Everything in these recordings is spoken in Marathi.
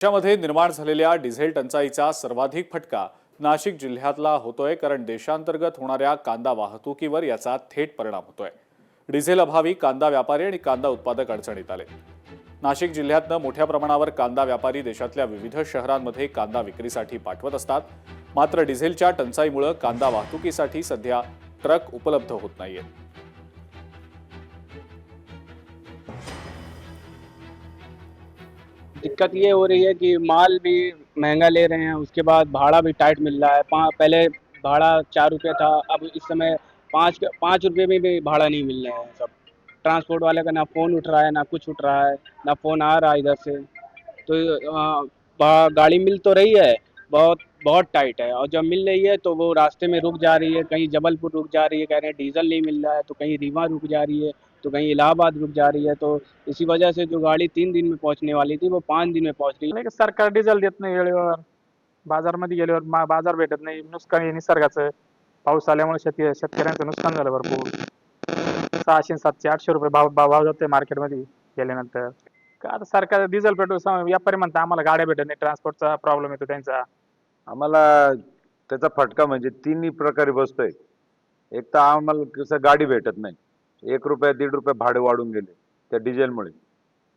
देशामध्ये निर्माण झालेल्या डिझेल टंचाईचा सर्वाधिक फटका नाशिक जिल्ह्यातला होतोय, कारण देशांतर्गत होणाऱ्या कांदा वाहतुकीवर याचा थेट परिणाम होतोय। डिझेल अभावी कांदा व्यापारी आणि कांदा उत्पादक अडचणीत आले। नाशिक जिल्ह्यातनं मोठ्या प्रमाणावर कांदा व्यापारी देशातल्या विविध शहरांमध्ये कांदा विक्रीसाठी पाठवत असतात। मात्र डिझेलच्या टंचाईमुळे कांदा वाहतुकीसाठी सध्या ट्रक उपलब्ध होत नाहीयेत। दिक्कत ये हो रही है कि माल भी महंगा ले रहे हैं, उसके बाद भाड़ा भी टाइट मिल रहा है। पहले भाड़ा 4 रुपये था, अब इस समय 5 रुपये में भी भाड़ा नहीं मिल रहे हैं। सब ट्रांसपोर्ट वाले का ना फ़ोन उठ रहा है, ना कुछ उठ रहा है, ना फ़ोन आ रहा है इधर से। तो गाड़ी मिल तो रही है, बहुत बहुत टाइट है, और जब मिल रही है तो वो रास्ते में रुक जा रही है। कहीं जबलपुर रुक जा रही है, कह रहे हैं डीजल नहीं मिल रहा है, तो कहीं रीवा रुक जा रही है, तो कहीं इलाहाबाद रुक जा रही है। तो इसी वजह से जो गाड़ी 3 दिन में पहुंचने वाली थी वो 5 दिन में पहुंच रही है। नाही का, सरकार डिझेल देत नाही वेळेवर, बाजारमध्ये गेल्यावर बाजार भेटत नाही, नुकसान आहे निसर्गाचं। पाऊस आल्यामुळे शेतकऱ्यांचं नुकसान झालं भरपूर। 600 700 800 रुपये भाव जातोय मार्केटमध्ये गेल्यानंतर। का आता सरकार डिझेल पेट्रोल व्यापारी म्हणतात आम्हाला गाड्या भेटत नाही, ट्रान्सपोर्टचा प्रॉब्लेम येतो त्यांचा। आम्हाला त्याचा फटका म्हणजे तिन्ही प्रकारे बसतोय। एक तर आम्हाला कसं गाडी भेटत नाही, 1 रुपया 1.5 रुपये भाडे वाढून गेले त्या डिझेलमुळे।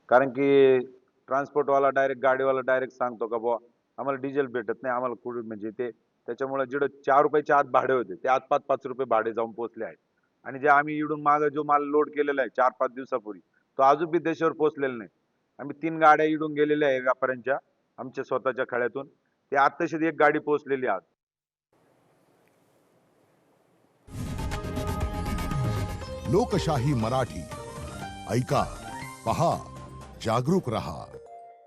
कारण की ट्रान्सपोर्टवाला डायरेक्ट गाडीवाला डायरेक्ट सांगतो का बुवा आम्हाला डिझेल भेटत नाही, आम्हाला कुठे म्हणजे ते त्याच्यामुळे जिकडे 4 रुपयाच्या आत भाडे होते ते आज 5-5 रुपये भाडे जाऊन पोहोचले आहेत। आणि जे आम्ही इडून मागे जो माल लोड केलेला आहे 4-5 दिवसापूर्वी, तो अजून बी देशावर पोहोचलेला नाही। आम्ही 3 गाड्या इडून गेलेल्या आहे व्यापाऱ्यांच्या, आमच्या स्वतःच्या खळ्यातून। ते आत्ताशीच एक गाडी पोहोचलेली आज। लोकशाही मराठी ऐका, पहा, जागरूक रहा।